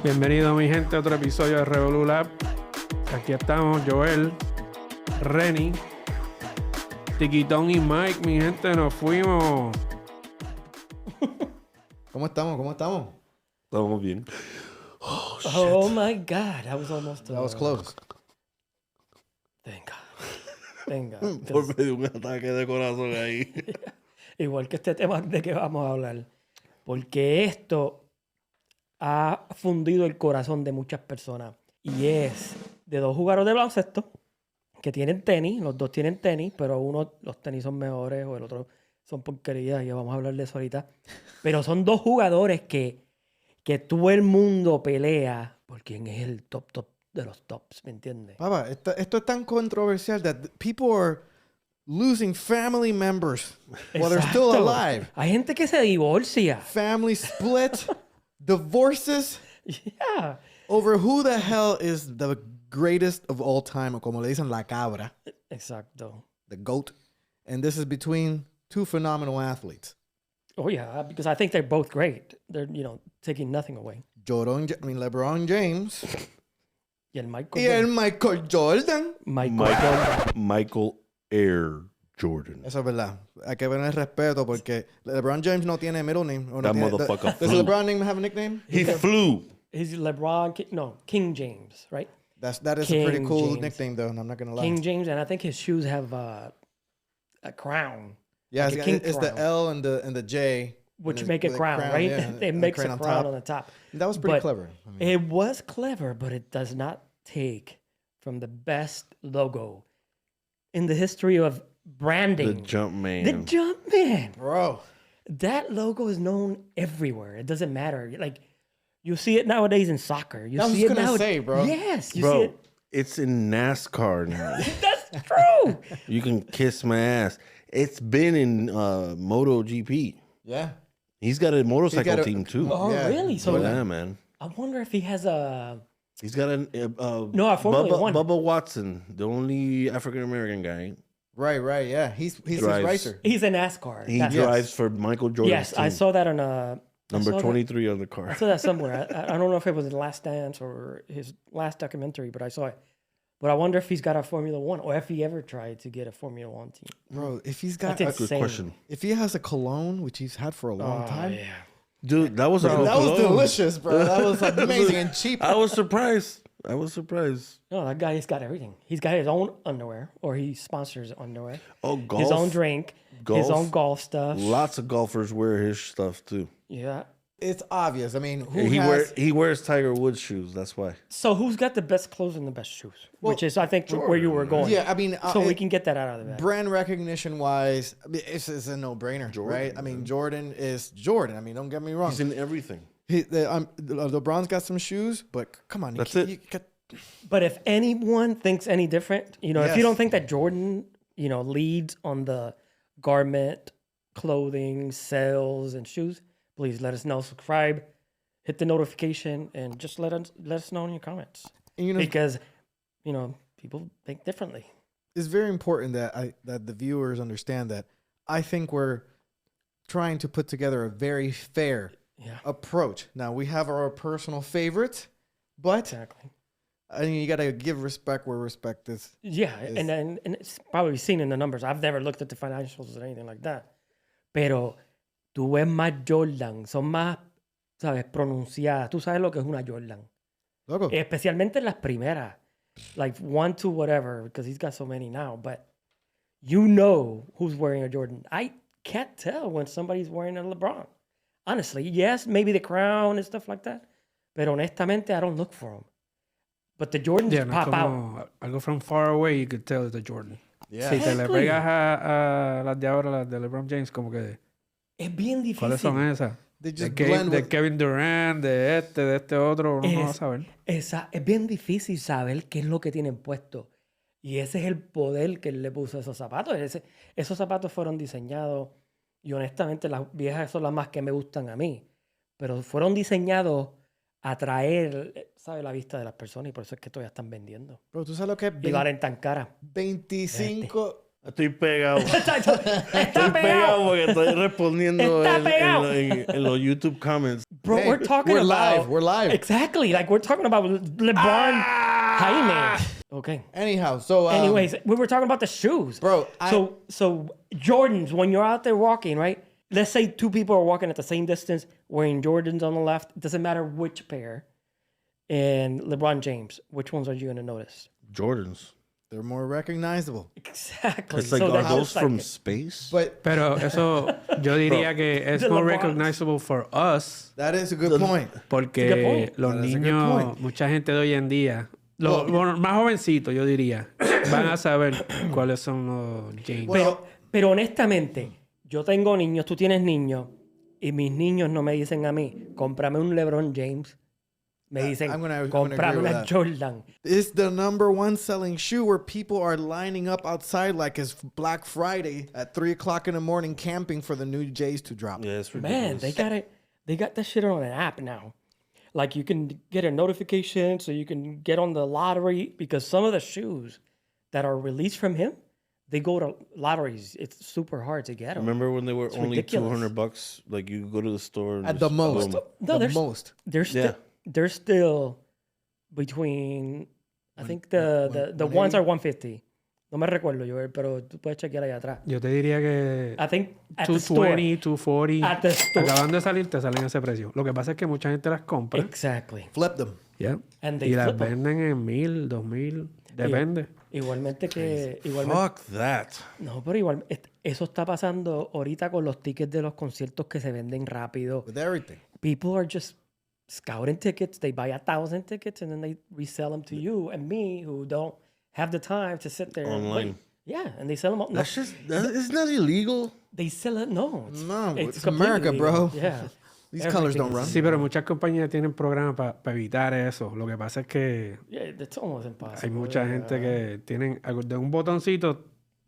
Bienvenido mi gente a otro episodio de Revolu. Aquí estamos Joel, Renny, Tiquitón y Mike. Mi gente, nos fuimos. ¿Cómo estamos? ¿Cómo estamos? Estamos bien. Oh my God, that was almost. That was close. Thank God. Thank God. Por medio de un ataque de corazón ahí. Igual que este tema de que vamos a hablar. Porque esto ha fundido el corazón de muchas personas. Y es de dos jugadores de baloncesto que tienen tenis. Los dos tienen tenis, pero los tenis son mejores o el otro son porquerías. Y vamos a hablar de eso ahorita. Pero son dos jugadores que todo el mundo pelea por quién es el top de los tops, ¿me entiendes? Papá, esto es tan controversial that people are losing family members while they're still alive. Hay gente que se divorcia. Family split, divorces Yeah. over who the hell is the greatest of all time, o como le dicen, la cabra, Exacto. the GOAT. And this is between two phenomenal athletes. Oh, yeah, because I think they're both great. They're, taking nothing away. LeBron James Y el Michael y el Michael Jordan. Michael Air Jordan. Eso es verdad. Hay que ver el respeto porque LeBron James no tiene middle name. That motherfucker Does flew. LeBron name have a nickname? He flew. He's LeBron, King James, right? That is King a pretty cool James. nickname, though, and I'm not going to lie. King James, and I think his shoes have a crown. Yeah, like a king it's the crown. L and the J. Which and make a with crown, right? yeah, It and makes a on crown top. on the top. That was pretty But clever. I mean, It was clever, but it does not take from the best logo in the history of The branding. jump man. The Jumpman. bro. That logo is known everywhere. It doesn't matter. Like, you see it nowadays in soccer. You I was see just it gonna now. say, bro. Yes, you see Bro, it. it's in NASCAR now. That's true. You can kiss my ass. It's been in MotoGP. Yeah. He's got a motorcycle got a- team too. Oh, Yeah. really? So Yeah, man. I wonder if he has a. He's got a No, a Formula One. Bubba Watson, the only African American guy. Right. Yeah. He's his Drives. racer. He's a NASCAR. He That's- drives for Michael Jordan's Yes, team. I saw that on a. Number 23 on the car. I saw that somewhere. I don't know if it was in Last Dance or his last documentary, but I saw it. But I wonder if he's got a Formula One or if he ever tried to get a Formula One team. Bro, if he's got That's Good insane. question. if he has a cologne, which he's had for a long time. Yeah. Dude, that was a good That was cologne. delicious, bro. That was amazing and cheap. I was surprised. No, that guy has got everything. He's got his own underwear, or he sponsors underwear. Oh, golf. His own drink, his Golf. own golf stuff. Lots of golfers wear his stuff too. Yeah. It's obvious. I mean, who And has... he wears Tiger Woods shoes. That's why. So who's got the best clothes and the best shoes? Which is, I think, where you were going. Yeah, I mean... So we can get that out of the way. Brand recognition-wise, it's a no-brainer, right? I mean, Jordan is Jordan. I mean, don't get me wrong. He's in everything. LeBron's got some shoes, but come on. That's it. You got, But if anyone thinks any different, if Yes. you don't think that Jordan, leads on the garment, clothing, sales, and shoes, please let us know. Subscribe, hit the notification, and just let us know in your comments. and, Because, people think differently. it's very important that the viewers understand that I think we're trying to put together a very fair Yeah, approach. Now, we have our personal favorites, but exactly. I mean, you got to give respect where respect is. Yeah, and it's probably seen in the numbers. I've never looked at the financials or anything like that. Pero tú ves más Jordan, son más, ¿sabes? Pronunciadas. Tú sabes lo que es una Jordan. Loco. Especialmente en las primeras. Like 1, 2, whatever, because he's got so many now. But you know who's wearing a Jordan. I can't tell when somebody's wearing a LeBron. Honestly, yes, maybe the crown and stuff like that. Pero honestamente, I don't look for them. But the Jordans Yeah, no es pop out. como algo from far away, you could tell it's a Jordan. Yeah. Si te le Exactly. pegas a las de ahora, las de LeBron James, como que, Es bien difícil. ¿cuáles son esas? They De, just blend de with... Kevin Durant, de este otro, uno no va a Es- saber. Es bien difícil saber qué es lo que tienen puesto. Y ese es el poder que él le puso a esos zapatos. Esos zapatos fueron diseñados, y honestamente las viejas son las más que me gustan a mí, pero fueron diseñados a atraer, ¿sabes? La vista de las personas, y por eso es que todavía están vendiendo. Bro, ¿tú sabes lo que es Y valen tan cara. 25 Estoy pegado. Está Estoy pegado pegado. porque estoy respondiendo Está en pegado. en los YouTube comments. Bro, Hey, we're talking we're about... live. We're live. Exactly. Like, we're talking about LeBron Jaime. Okay. Anyhow, so Anyways, we were talking about the shoes. Bro, So Jordans, when you're out there walking, right? Let's say two people are walking at the same distance, wearing Jordans on the left. It doesn't matter which pair. And LeBron James, which ones are you going to notice? Jordans. they're more recognizable. Exactly. It's like, So are that's those just from like- space? But Pero eso, yo diría que es The more LeBrons. recognizable for us that is a good point. It's a good porque point. los That is a good niños, point. mucha gente de hoy en día, los bueno, más jovencitos, yo diría, van a saber cuáles son los James. Pero honestamente, yo tengo niños, tú tienes niños, y mis niños no me dicen a mí, cómprame un Lebron James. Me dicen, I'm gonna cómprame agree with una that. Jordan. It's the number one selling shoe where people are lining up outside like it's Black Friday at 3 o'clock in the morning camping for the new J's to drop. Yeah, it's ridiculous. Man, they got that shit on an app now. Like you can get a notification so you can get on the lottery because some of the shoes that are released from him, they go to lotteries. It's super hard to get them. Remember when they were only ridiculous. $200? Like you go to the store and At the just most. boom. No, the there's- most. They're still between, I think the ones are 150. No me recuerdo, Joel, pero tú puedes chequear ahí atrás. Yo te diría que I think at the store. 220, 240, At the store. acabando de salir te salen a ese precio. Lo que pasa es que mucha gente las compra Exactly. Flip them. ¿ya? And they y las flip 'em. venden en 1000, 2000, depende. Igualmente que... Fuck that. No, pero igual, eso está pasando ahorita con los tickets de los conciertos que se venden rápido. With everything. People are just scouting tickets. They buy 1,000 tickets and then they resell them to you and me who don't have the time to sit there and Online. wait. Yeah, and they sell them. No, That's just, isn't that illegal? they sell it. No, No, it's completely America, legal. bro. Yeah. These colors don't run. Sí, pero muchas compañías tienen programas para evitar eso. Lo que pasa es que Yeah, it's almost impossible. hay mucha gente que tienen de un botoncito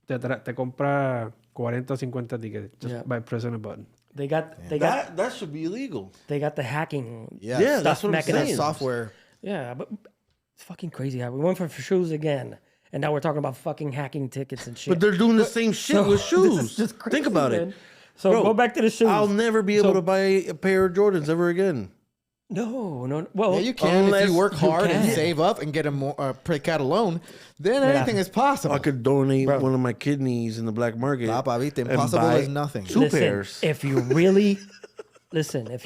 te compra 40 o 50 tickets just Yeah. by pressing a button. They got That should be illegal. the hacking. Yeah, Yeah, stuff that's what I'm mechanism. saying. software. Yeah, but it's fucking crazy how we went for shoes again, and now we're talking about fucking hacking tickets and shit. But they're doing the same shit with This shoes. is just crazy, Think about man. it. So Bro, go back to the shoes. I'll never be able to buy a pair of Jordans ever again. No. Well, Yeah, you can if Unless you work you hard and can. save up and get a more pre-cat loan. Then anything is possible. I could donate one of my kidneys in the black market. Papa, viste, and impossible buy is nothing. Two listen, pairs. if you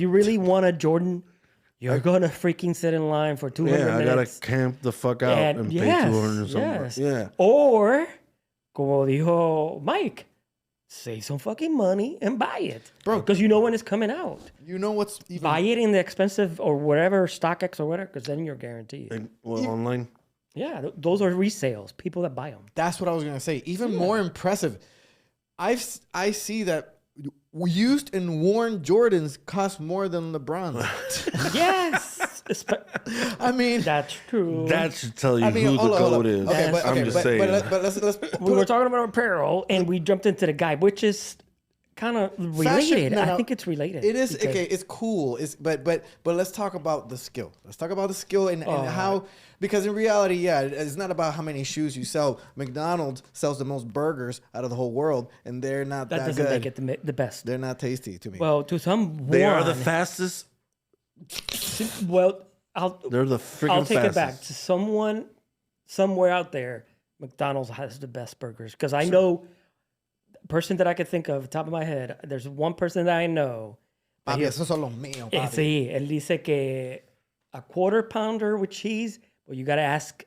really want a Jordan, you're gonna freaking sit in line for 200 Yeah, I gotta minutes. camp the fuck out and pay yes, 200 something. yes. Yeah. Or, como dijo Mike, save some fucking money and buy it, Bro. because you know when it's coming out. You know what's even Buy it in the expensive or whatever StockX or whatever, because then you're guaranteed. And, well, online. Yeah, those are resales. People that buy them. That's what I was gonna say. Even more impressive. I see that used and worn Jordans cost more than LeBron's. Yes, I mean, that's true. That should tell you I mean, who the hold up. goat is. Okay, but, I'm okay, just but, saying. but let's we were talking about apparel, and we jumped into the guy, which is kind of related. no, I no. think it's related. It is because- okay. It's cool. But let's talk about the skill. Let's talk about the skill and how, because in reality, yeah, it's not about how many shoes you sell. McDonald's sells the most burgers out of the whole world, and they're not that that doesn't good. make it the best. They're not tasty to me. Well, to some, They are the one- fastest. Well, I'll They're the freaking I'll take fastest. it back to someone somewhere out there. McDonald's has the best burgers because I know the person that I could think of top of my head. There's one person that I know. Papi, esos son los míos, papi. Sí, él dice que a quarter pounder with cheese, but you gotta ask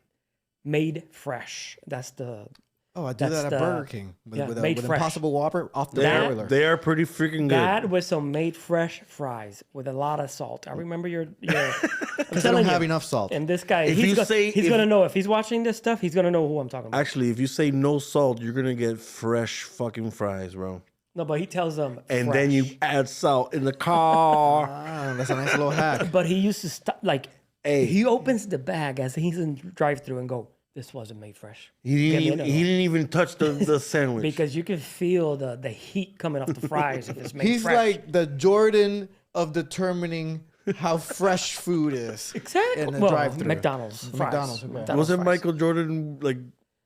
made fresh. That's the Oh, I do That's that at the- Burger King with, yeah, with, made with fresh. Impossible Whopper off the They regular. are, they are pretty freaking good. that with some made fresh fries with a lot of salt. I remember your I'm Because they telling don't have you. enough salt. And this guy, If he's, you go- say- he's if- gonna know if he's watching this stuff. He's gonna know who I'm talking about. Actually, if you say no salt, you're gonna get fresh fucking fries, bro. No, but he tells them. And fresh. then you add salt in the car. Ah, that's a nice little hack. But he used to stop. Like Hey. he opens the bag as he's in drive-through and go, "This wasn't made fresh." He Give didn't. me Even, another he one. didn't even touch the sandwich. Because you can feel the heat coming off the fries if it's made He's fresh. like the Jordan of determining how fresh food is. Exactly. In the Well, drive-thru. McDonald's. Fries. McDonald's, okay. Wasn't fries. Michael Jordan like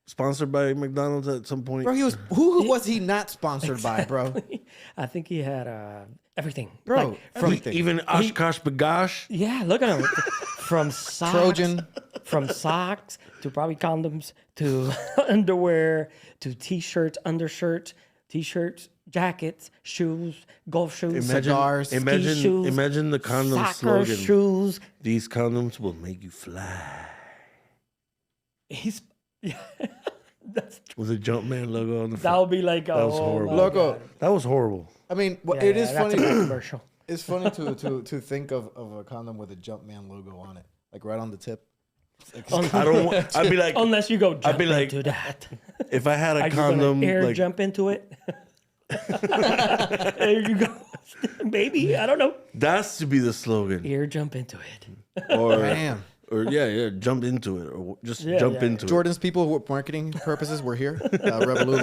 sponsored by McDonald's at some point? Bro, who was he not sponsored by, bro? I think he had everything. Bro, Like, everything. Even Oshkosh Bagosh? yeah, look at him. From socks, Trojan. from socks to probably condoms to underwear to t-shirts, undershirts, t-shirts, jackets, shoes, golf shoes, Cigars. ski shoes, Imagine the condom soccer slogan. shoes. These condoms will make you fly. He's that's With a Jumpman logo on the that front. would be like was horrible. my Loco. God. That was horrible. I mean, Yeah, it yeah, is that's funny. a commercial. It's funny to think of a condom with a Jumpman logo on it, like right on the tip. It's like- I don't want, I'd be like, Unless you go jump be like- into that. if I had Are a you gonna condom, air like, jump into it? There you go. Maybe. I don't know. that's to be the slogan. Air jump into it. Or, Damn. or yeah, jump into it. Or just Yeah, jump yeah, into Jordan's people, for marketing purposes, we're here. Revolu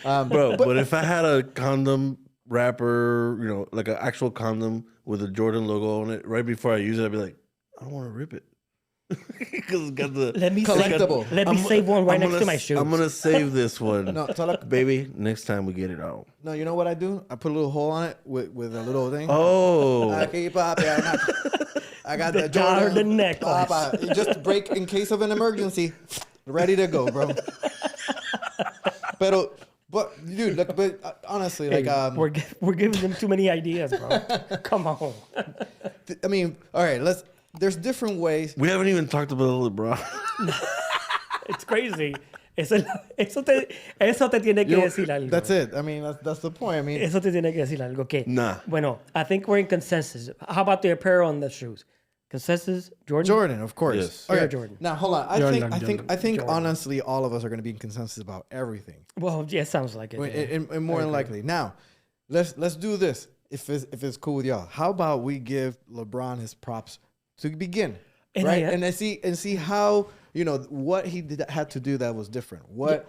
Lab. Bro, but if I had a condom wrapper, you know, like an actual condom with a Jordan logo on it, right before I use it, I'd be like, I don't want to rip it. Because it's got the Let me Collectible. save one right I'm next gonna to my s- shoes. I'm gonna save this one. No, Talak, Baby, next time we get it out. no, you know what I do? I put a little hole on it with a little thing. Oh, I keep up, yeah, I got The the Jordan Jordan necklace. Papa, just break in case of an emergency. Ready to go, bro. But dude, look, but honestly, Hey, like we're giving them too many ideas, bro. Come on. I mean, all right, there's different ways. we haven't even talked about LeBron. It's crazy. Eso te tiene que You know, decir algo. that's it. I mean, that's the point. I mean, Eso te tiene que decir algo. Okay. Nah. Bueno, I think we're in consensus. How about the apparel and the shoes? Consensus, Jordan? Jordan, of course. Yes. Okay, Air Jordan. Now hold on. I think Jordan. honestly, all of us are going to be in consensus about everything, Well, yeah, it sounds like it. yeah. and more than likely. Now, let's do this. If it's cool with y'all, how about we give LeBron his props to begin, And right? I- And see how what he had to do that was different. What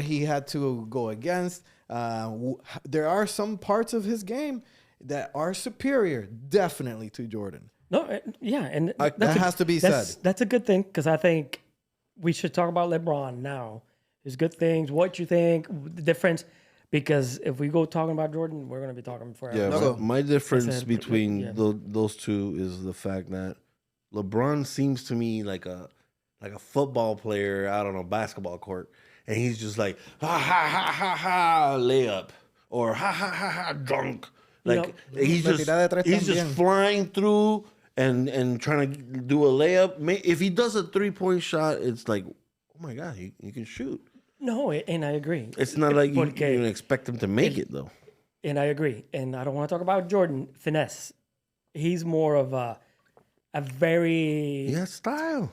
he had to go against. There are some parts of his game that are superior, definitely, to Jordan. No, yeah, and That has to be said. That's a good thing because I think we should talk about LeBron now. His good things, what you think, the difference. Because if we go talking about Jordan, we're gonna be talking forever. Yeah, No. my difference It's a- between yeah. those two is the fact that LeBron seems to me like a football player out on a basketball court, and he's just like ha ha ha ha ha layup or ha ha ha ha dunk. Like he's La tirada de tres just también. flying through and trying to do a layup. If he does a 3-point shot, it's like, oh my god, he can shoot. No, and I agree. It's not like you Porque- even expect him to make it though. And I agree. And I don't want to talk about Jordan finesse. He's more of a very He has style.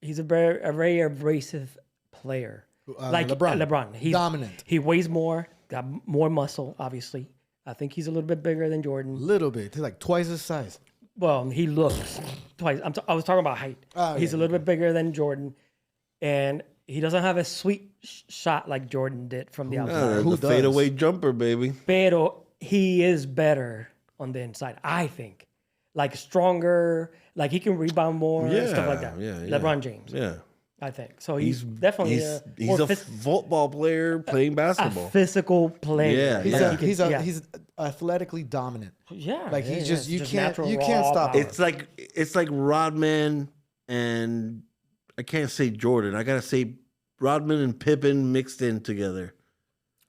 he's a very abrasive player. Like LeBron. He's Dominant. He weighs more, got more muscle, obviously. I think he's a little bit bigger than Jordan. Little bit. He's like twice his size. Well, he looks twice. I was talking about height. Oh, He's yeah, a little bit bigger than Jordan, and he doesn't have a sweet shot like Jordan did from the outside. Who the does? fadeaway jumper, baby. Pero he is better on the inside, I think. Like stronger, like he can rebound more and stuff like that. Yeah, LeBron James, Yeah. I think. So he's definitely he's more a football player playing a basketball. physical player. Yeah, Like, he can- He's athletically dominant. yeah, Like yeah, he's yeah. just you Just can't natural stop raw it. power. It's like Rodman and I can't say Jordan. I gotta say Rodman and Pippen mixed in together.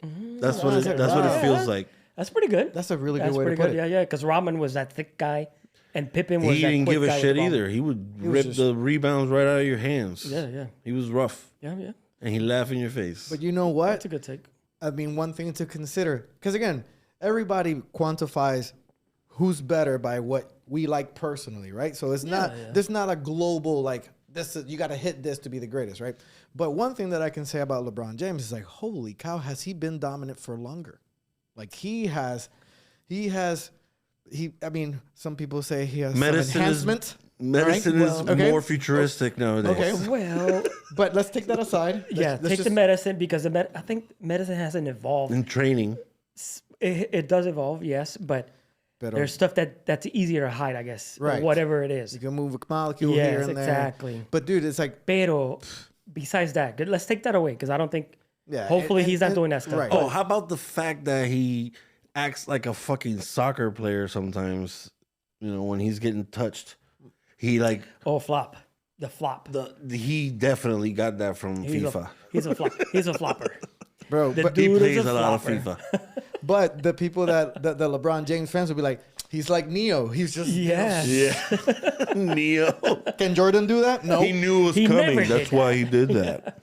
That's what it feels like. That's pretty good. That's a really good That's way to pretty put good. it. Yeah, because Rodman was that thick guy, and Pippen was He that didn't quick give a guy with shit the ball. either. He would was rip just- the rebounds right out of your hands. Yeah, yeah, He was rough yeah. and he laughed in your face. But you know what? That's a good take. I mean, one thing to consider, because again, everybody quantifies who's better by what we like personally, right? So it's there's not a global like this. You got to hit this to be the greatest, right? But one thing that I can say about LeBron James is like, holy cow, has he been dominant for longer? Like he has. I mean, some people say he has Medicine some enhancement. Medicine right? is Well, okay. more futuristic nowadays. Okay. Well, But let's take that aside. yeah, Let's take just- the medicine because I think medicine hasn't evolved. In training. It does evolve, yes, but There's stuff that's easier to hide, I guess. Right. Or whatever it is. You can move a molecule Yes, here and exactly. there. But dude, it's like, Pero besides that, let's take that away because I don't think. yeah. Hopefully he's not doing that stuff. Right. Oh, how about the fact that he acts like a fucking soccer player sometimes? You know, when he's getting touched, he like Flop. The flop. he definitely got that from FIFA. He's a flop. He's a flopper. Bro, The but, He dude plays is a lot of flopper. FIFA. but the people that the LeBron James fans will be like, he's like Neo. He's just Yes. Yeah, Neo. Can Jordan do that? No. He knew it was He coming. never That's did why he did that.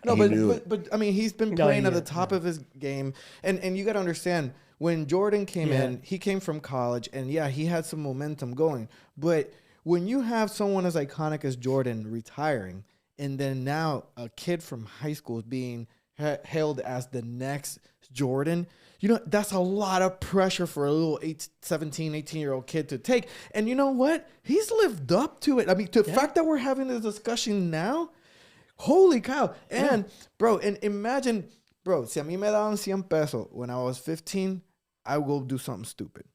No, He knew but, it. but I mean, he's been No, playing he at the is, top of his game, and you got to understand when Jordan came Yeah. in, he came from college, and yeah, he had some momentum going. But when you have someone as iconic as Jordan retiring, and then now a kid from high school is being hailed as the next Jordan, you know, that's a lot of pressure for a little 17, 18-year-old kid to take. And you know what? He's lived up to it. I mean, the fact that we're having this discussion now, holy cow. And, bro, and imagine, bro, si a mí me daban 100 pesos when I was 15, I will do something stupid.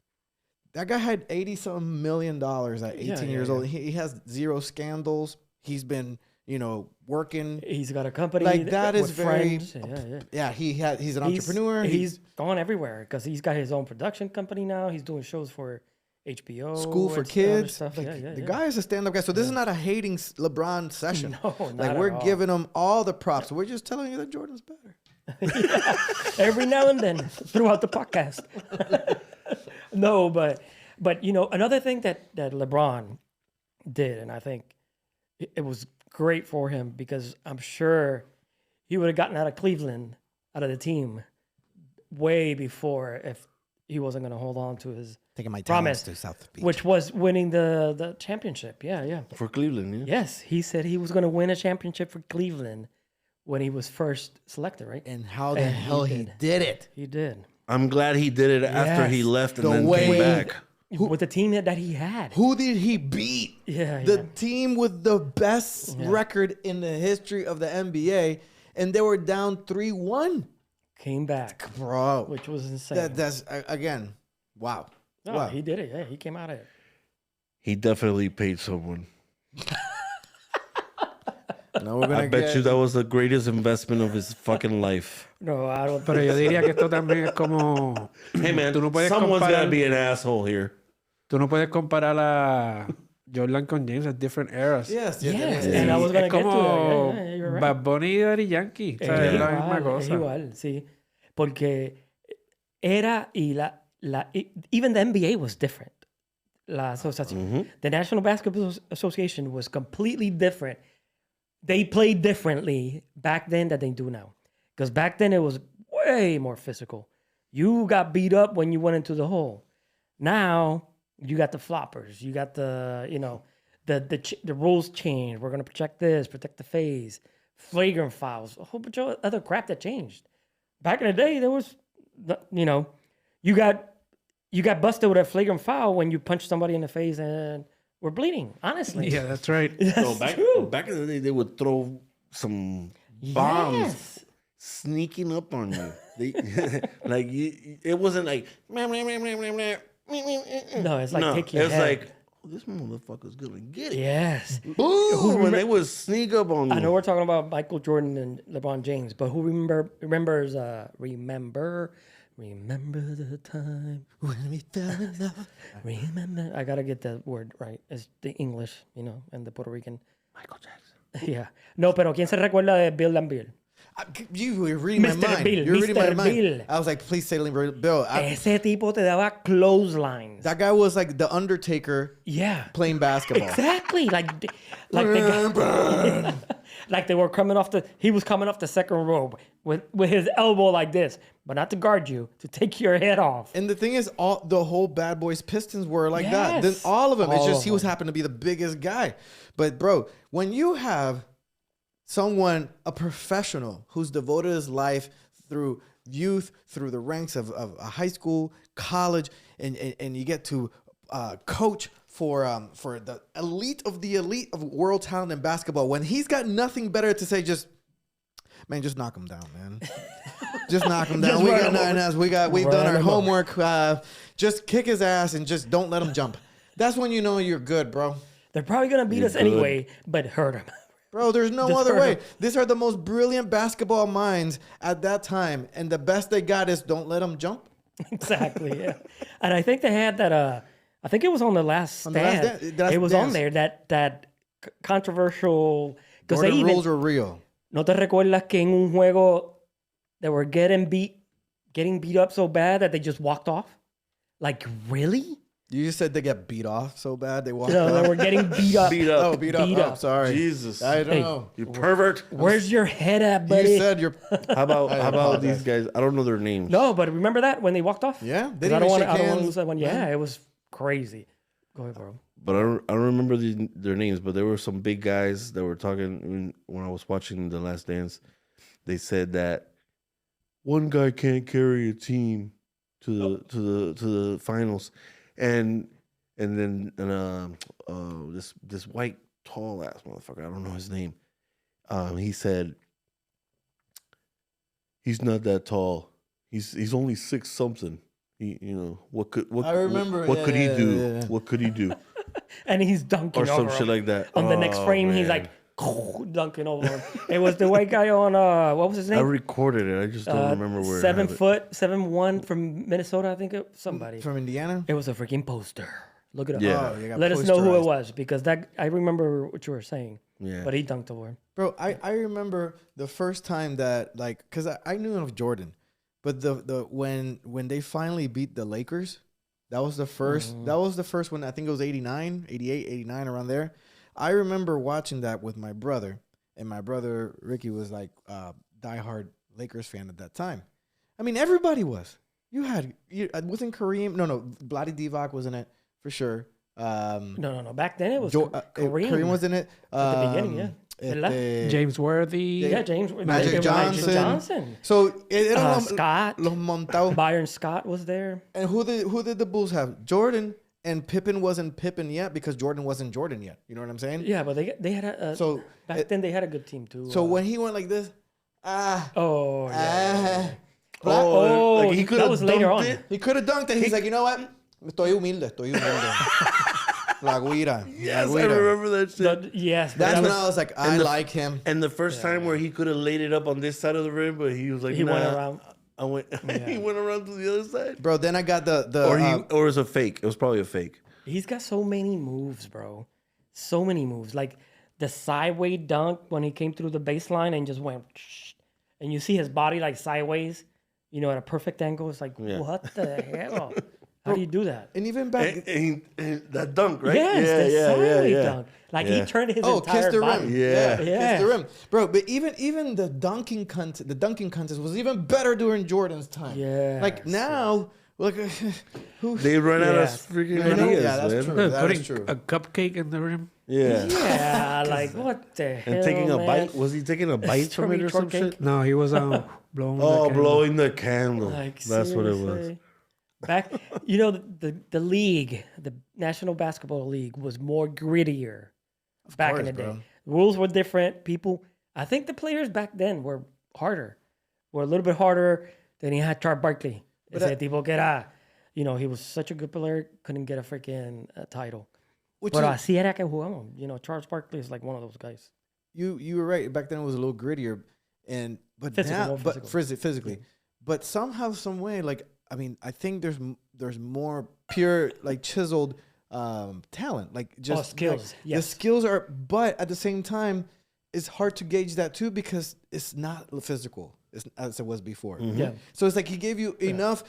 That guy had $80-something million at 18 years old. He has zero scandals. He's been, you know, working. He's got a company. Like, that is with very... friends. Yeah, he's an entrepreneur. He's gone everywhere because he's got his own production company now. He's doing shows for HBO. School for and other kids. Stuff. Like, the guy is a stand-up guy. So this is not a hating LeBron session. No, not like at we're all. giving him all the props. We're just telling you that Jordan's better. Every now and then throughout the podcast. No, but you know, another thing that LeBron did, and I think it was great for him because I'm sure he would have gotten out of Cleveland, out of the team, way before if he wasn't going to hold on to his Taking my promise, to South Beach. which was winning the championship. Yeah. For Cleveland, yeah. Yes, he said he was going to win a championship for Cleveland when he was first selected, right? And how the And hell he did it. He did. I'm glad he did it after he Yes. left and The then way- came back. With the team that he had. Who did he beat? Yeah, The yeah. team with the best record in the history of the NBA, and they were down 3-1. Came back, Bro, which was insane. that's again, wow. No, wow. he did it. Yeah, he came out of it. He definitely paid someone. Now we're gonna I bet get, you that was the greatest investment of his fucking life. No, I don't. Pero yo diría que esto también es como... Hey man, Tú no puedes someone's comparar- gotta be an asshole here. Tú no puedes comparar a Jordan con James at different eras. Yes, Yes, yes. and I was gonna Es get to como that. Yeah, you're right. Bad Bunny y Daddy Yankee. O sea, es la misma Es cosa. igual, sí. Porque era y even the NBA was different. La asociación. The National Basketball Association was completely different. They played differently back then than they do now. Because back then it was way more physical. You got beat up when you went into the hole. Now you got the floppers. You got the, you know, the rules change. We're gonna protect this, protect the phase, flagrant fouls, a whole bunch of other crap that changed. Back in the day, there was, you know, you got busted with a flagrant foul when you punched somebody in the face and were bleeding. Honestly, Yeah, that's right. No, back in the day, they would throw some bombs Yes. sneaking up on you. They, like it wasn't like No, it's like take your it was head. like this motherfucker's gonna get it. Yes. Boom! And they would sneak up on you. I know we're talking about Michael Jordan and LeBron James, but who remembers remember the time When we fell in love. remember I gotta get the word right. It's the English, you know, and the Puerto Rican. Michael Jackson. Yeah. No, pero ¿quién se recuerda de Bill and Bill? You were reading Mr. my mind. Bill, You're reading my Mr. mind. Bill. I was like, please say Bill. Ese tipo te daba clotheslines. That guy was like the Undertaker Yeah. playing basketball. Exactly. Like the guy, like they were coming off he was coming off the second row with his elbow like this, but not to guard you, to take your head off. And the thing is, all the whole Bad Boys Pistons were like that. Then Yes. all of them. It's All just of he was them. happened to be the biggest guy. But bro, when you have someone, a professional who's devoted his life through youth, through the ranks of a high school, college, and you get to coach for the elite of world talent in basketball, when he's got nothing better to say, just man, just knock him down, man. Just knock him down. Just We run got him over. 9 we've done Run our him over. homework. Just kick his ass and just don't let him jump. That's when you know you're good, bro. They're probably gonna beat us good. anyway, but hurt him. Bro, there's no Just other hurt way. him. These are the most brilliant basketball minds at that time, and the best they got is don't let them jump. Exactly. Yeah. And I think they had that. I think it was on the Last On The Last Stand. Dance- Last It was Dance. on there that controversial because they Jordan even rules are real. no te recuerdas que en un juego they were getting beat up so bad that they just walked off. Like really? You just said they get beat off so bad they walked No, off. they were getting beat up. Beat up. Oh, beat up. Beat Oh, up. sorry. Jesus. I don't Hey. know. You pervert. Where's your head at, buddy? You said you're. How about apologize. these guys? I don't know their names. No, but remember that when they walked off? Yeah, 'Cause they I didn't don't want shake to hands. lose that one. Yeah, it was crazy. Go ahead, bro. But I don't remember their names. But there were some big guys that were talking when I was watching The Last Dance. They said that one guy can't carry a team to the finals, and then this white tall ass motherfucker, I don't know his name. He said he's not that tall. He's only 6 something. What I remember, what could he yeah, do? yeah. What could he do? And he's dunking Or some over shit him. like that. On the next Oh, frame, he's man. like dunking over him. It was the white guy on what was his I name? recorded it. I just don't remember where. I have it. 7'1" from Minnesota, I think somebody. From Indiana? It was a freaking poster. Look it up. Yeah. Oh, you got Let us know who it posterized. was because that I remember what you were saying. Yeah. But he dunked over him. Bro, I remember the first time that, like, because I knew of Jordan, but the when they finally beat the Lakers, that was the first one. I think it was 89, 88, 89, around there. I remember watching that with my brother, and my brother Ricky was like diehard Lakers fan at that time. I mean, everybody was. Wasn't Kareem? No, Bloody Divac was in it for sure. No. Back then it was Kareem. Kareem was in it At the beginning, yeah. James Worthy. Yeah, James. Magic Johnson. So Scott. Los montados. Byron Scott was there. And who did the Bulls have? Jordan, and Pippen wasn't Pippen yet because Jordan wasn't Jordan yet. You know what I'm saying? Yeah, but they had a So back then they had a good team too. So when he went like this, oh yeah, like he could that have was later on. he could have dunked it. He's like, you know what? Estoy humilde. La guira. Yes, La I guira. remember that shit. Yes, but That's that when was- I was like, I like him. And the first time where he could have laid it up on this side of the rim, but he was like, he nah, went around. I went. He went around to the other side. Bro, then I got the Or it was a fake. It was probably a fake. He's got so many moves, bro. So many moves. Like the sideways dunk when he came through the baseline and just went, and you see his body like sideways, at a perfect angle. It's like, what the hell? How do you do that? and even back. And that dunk, right? Yes, the sideways dunk. Like Yeah. he turned his Oh, entire kiss the body. rim. Yeah. Kiss the rim. Bro, but even the dunking contest was even better during Jordan's time. Yes. Like now, look, who? They run out of Yes. freaking I know, ideas, yeah, that's man. true. Look, That putting is true. a cupcake in the rim. Yeah. Yeah, like what the hell? And taking a man? bite. Was he taking a bite from it or some Shortcake? shit? No, he was blowing. Oh, the candle. blowing the candle. Like, That's what it was. seriously? Back, the league, the National Basketball League, was more grittier back in course, the day. bro. Rules were different. I think the players back then were a little bit harder than he had Charles Barkley. Ese tipo que era, he was such a good player, couldn't get a freaking title. Which Pero is- así era que jugamos. Charles Barkley is like one of those guys. you were right. Back then it was a little grittier, but Physical, now, more but physical. physically, but somehow, some way, like I think there's more pure, like chiseled talent, like just skills, like, yes. The skills are, but at the same time, it's hard to gauge that too because it's not physical as it was before. Yeah. So it's like he gave you enough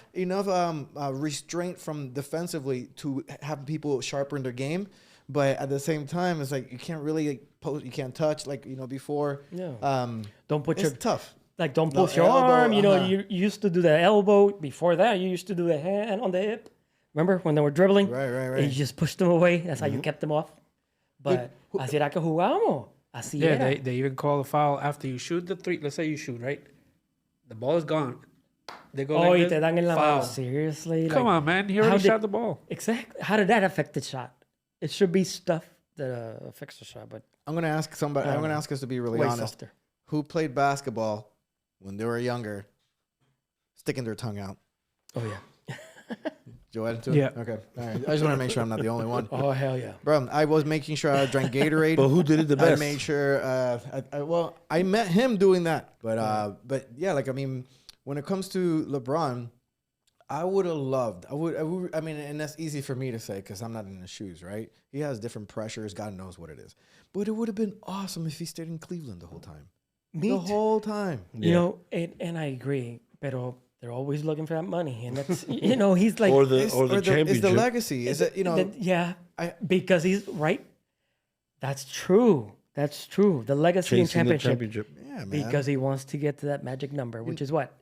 restraint from defensively to have people sharpen their game, but at the same time, it's like you can't really you can't touch like before. Yeah. Don't put It's your tough. Like, don't No, push your elbow, arm. uh-huh. You used to do the elbow. Before that, you used to do the hand on the hip. Remember when they were dribbling? Right. And you just pushed them away. That's how you kept them off. But así era que jugábamos. Así Yeah, era. they even call a foul after you shoot the three. Let's say you shoot, right? The ball is gone. They go Oh, like y this, te dan en la mano. foul. Seriously? Come Like, on, man. He how already did- shot the ball. Exactly. How did that affect the shot? It should be stuff that affects the shot, but I'm gonna ask somebody. I'm gonna ask us to be really way honest. softer. who played basketball when they were younger sticking their tongue out? Oh, yeah. Joel, too? Yeah. Okay. All right. I just want to make sure I'm not the only one. Oh, hell yeah. Bro, I was making sure I drank Gatorade. But who did it the I best? made sure. I met him doing that. But yeah, like I mean, when it comes to LeBron, I would have loved. I mean, and that's easy for me to say because I'm not in his shoes, right? He has different pressures. God knows what it is. But it would have been awesome if he stayed in Cleveland the whole time. The whole time. You know, and I agree, pero they're always looking for that money, and that's he's like or the championship. It's the legacy. Is it because he's right. That's true. That's true. The legacy and Chasing the championship. Yeah, man. Because he wants to get to that magic number, which is what?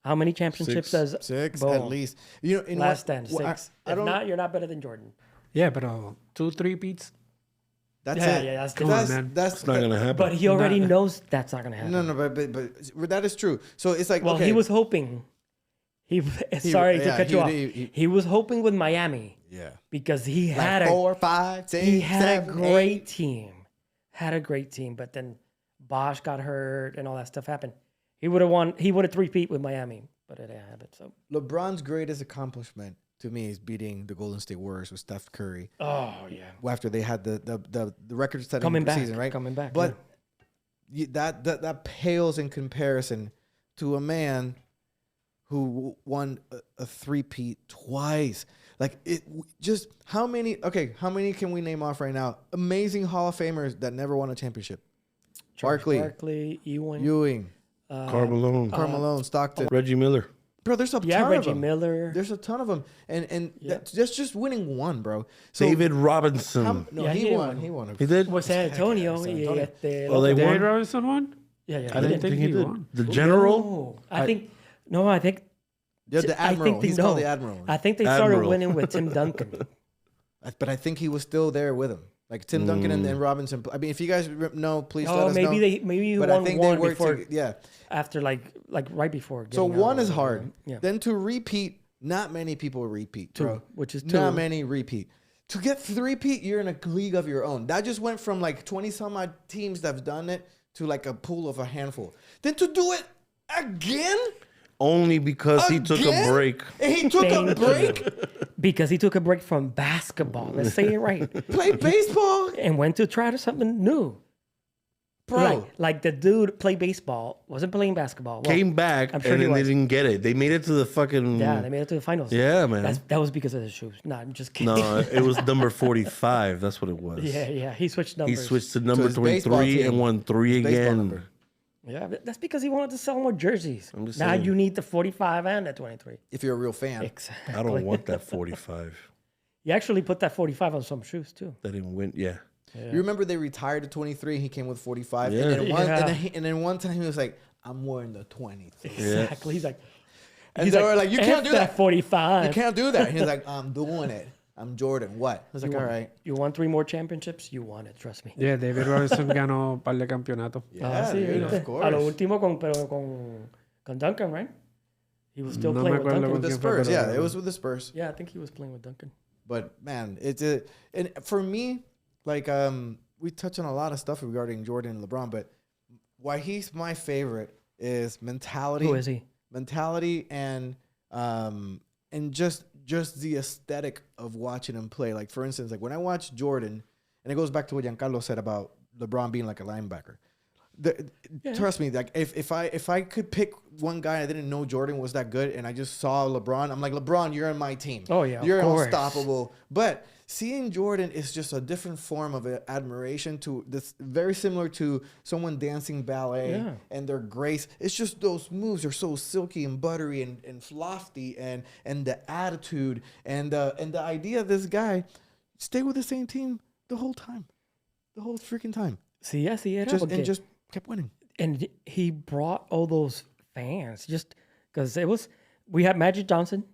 How many championships does 6 Boom. at least? You know, in Last what- stand, what- 6. I If don't. not, you're not better than Jordan. Yeah, but 2 3-peats. That's Yeah, it. yeah, that's Come different. on, man. That's It's not going to happen. But he already Nah. knows that's not going to happen. No, but that is true. So it's like, Well, okay, he was hoping. Sorry to yeah, cut he you would- off. he- He was hoping with Miami yeah, because he like had 4, 5, 6, he had 7, a great 8. team. Had a great team, but then Bosch got hurt and all that stuff happened. He would have won. He would have 3-peat with Miami, but it didn't happen. So LeBron's greatest accomplishment to me is beating the Golden State Warriors with Steph Curry yeah, after they had the record-setting coming back, season, right? coming back. But that pales in comparison to a man who won a 3-peat twice. Like just how many can we name off right now? Amazing Hall of Famers that never won a championship. Barkley, Ewing, Carmelo, Carmelo, Stockton. Reggie Miller. Bro, there's a ton of Reggie them. Miller. There's a ton of them, and that's just winning one, bro. So David Robinson. no, Yeah, he he won. won. He won. He did? Was San Antonio. San Antonio. Oh, they David won? Robinson won? Yeah. I didn't think he did. won. The general? No, I think. No, I think. Yeah, the I admiral. think they He's know. called the admiral. I think they started Admiral. winning with Tim Duncan. But I think he was still there with him, like Tim Duncan and Robinson. I mean, if you guys know, please let Oh, us know. maybe he But won I think one they worked. before Yeah. after like right before. So getting out one or is whatever. hard. Yeah. Then to repeat, not many people repeat. Bro. which is two. Not many repeat. To get 3-peat, you're in a league of your own. That just went from like 20 some odd teams that've done it to like a pool of a handful. Then to do it again. Only because he took a Again? break. And he took a Thank you. break, Because he took a break from basketball. Let's say it right. played baseball, And went to try to something new. bro. Like the dude played baseball, wasn't playing basketball. Well, Came back, I'm sure and he then they was. didn't get it. They made it to the fucking... Yeah, they made it to the finals. Yeah, man. That was because of his shoes. No, I'm just kidding. No, it was number 45. That's what it was. Yeah. He switched He numbers. switched to number his baseball 23 team. and won 3 Baseball again. number. Yeah, but that's because he wanted to sell more jerseys. I'm just Now saying. you need the 45 and the 23. If you're a real fan. Exactly. I don't want that 45. You actually put that 45 on some shoes too. That didn't win. Yeah. You remember they retired to 23. He came with 45. Yeah. And then one, Yeah. and then one time he was like, "I'm wearing the 23." Exactly. He's like, And they were like, "You can't "F do that. 45. You can't do that." He's like, "I'm doing it. I'm Jordan." What? I was like, "All right." You won 3 more championships? You won it, trust me. Yeah, David Robinson ganó un par de campeonatos. Yeah, sí, dude, ¿viste? of course. A lo último con Duncan, right? He was still No playing me with acuerdo Duncan. With the ¿Quién fue, Spurs, pero- yeah, it was with the Spurs. Yeah, I think he was playing with Duncan. But man, and for me, like we touch on a lot of stuff regarding Jordan and LeBron, but why he's my favorite is mentality. Who is he? Mentality and just the aesthetic of watching him play. Like for instance, like when I watch Jordan, and it goes back to what Giancarlo said about LeBron being like a linebacker. Trust me, like if I could pick one guy I didn't know Jordan was that good, and I just saw LeBron, I'm like, LeBron, you're in my team. Oh, yeah, of you're course. unstoppable. But seeing Jordan is just a different form of admiration to this, very similar to someone dancing ballet Yeah. and their grace. It's just those moves are so silky and buttery and lofty, and the attitude and the idea of this guy stay with the same team the whole freaking time. Sí, así era. And just kept winning. And he brought all those fans just because we had Magic Johnson,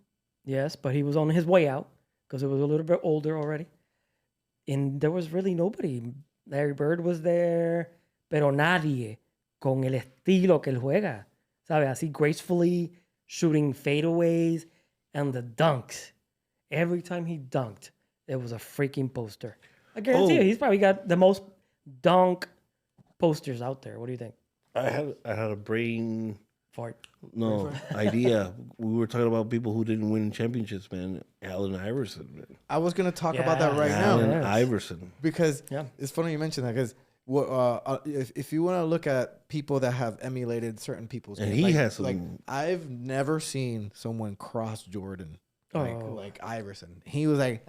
yes, but he was on his way out because it was a little bit older already. And there was really nobody. Larry Bird was there, pero nadie con el estilo que él juega. ¿Sabe? Así gracefully shooting fadeaways and the dunks. Every time he dunked, it was a freaking poster. I guarantee you, he's probably got the most dunk posters out there. What do you think? I had a brain Fart. idea. We were talking about people who didn't win championships, man. Allen Iverson, man. I was gonna talk about that right Allen now Yes. Iverson. because Yeah. it's funny you mentioned that because if you want to look at people that have emulated certain people's And game, he has some- like I've never seen someone cross Jordan like Oh. like Iverson. He was like,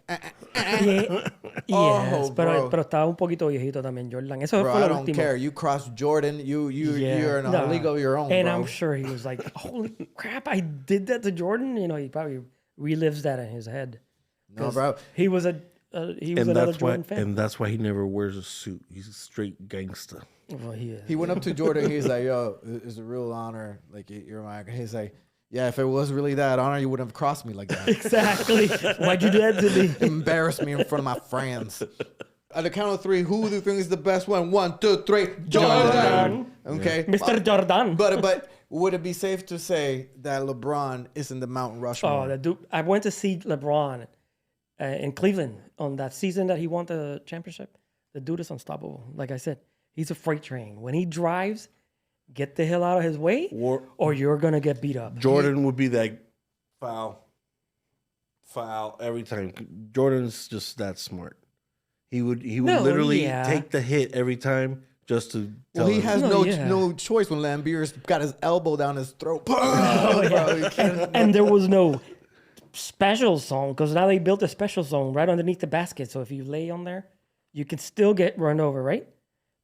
Yes, Oh, bro. pero estaba un poquito viejito también Jordan. Eso bro, fue I lo don't último. care. You cross Jordan, Yeah. you're in a No. league of your own, And bro. I'm sure he was like, holy crap, I did that to Jordan. You know, he probably relives that in his head. No, 'Cause bro. He was And another that's why Jordan fan. and that's why he never wears a suit. He's a straight gangster. Well, he is. He went up to Jordan. He's like, "Yo, it's a real honor. Like you're my." He's like, "Yeah, if it was really that honor, you wouldn't have crossed me like that. Exactly. Why'd you do that to me? Embarrassed me in front of my friends." At the count of three, who do you think is the best one? 1, 2, 3, Jordan. Okay, Mr. Jordan. But would it be safe to say that LeBron is in the Mount Rushmore? Oh, the dude! I went to see LeBron in Cleveland on that season that he won the championship. The dude is unstoppable. Like I said, he's a freight train. When he drives, get the hell out of his way, or you're gonna get beat up. Jordan would be that foul every time. Jordan's just that smart. He would No, literally yeah. take the hit every time just to tell Well, he him. has No, yeah. no choice when Lambier's got his elbow down his throat. Oh, Bro, you can't- And there was no special zone because now they built a special zone right underneath the basket. So if you lay on there, you can still get run over, right?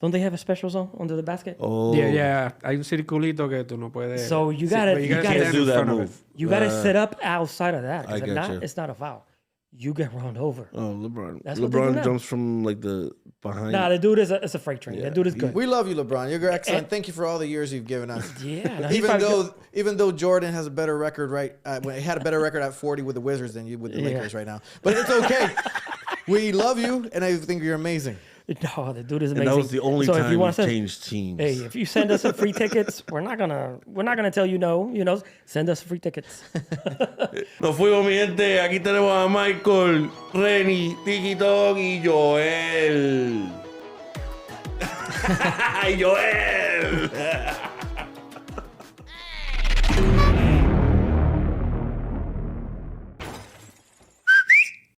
Don't they have a special zone under the basket? Oh, Yeah. Hay un circulito que tú no puedes. So you Sí, gotta- but you gotta gotta stand do in that front of it. move. You got to sit up outside of that. 'Cause I if get not, you. it's not a foul. You get run over. Oh, LeBron. That's what they do LeBron now. jumps from like the behind. Nah, the dude is a freight train. Yeah. That dude is good. We love you, LeBron. You're excellent. Thank you for all the years you've given us. Yeah. no, he probably Even though Jordan has a better record, right? When he had a better record at 40 with the Wizards than you with the Yeah. Lakers right now. But it's okay. We love you, and I think you're amazing. No, the dude is and amazing. that was the only so if time you he want to send, changed teams. hey, if you send us some free tickets, we're not gonna tell you no. You know, send us free tickets. Nos fuimos, mi gente. Aquí tenemos a Michael, Renny, Tiki-Tok y Joel. ¡Ay, Joel!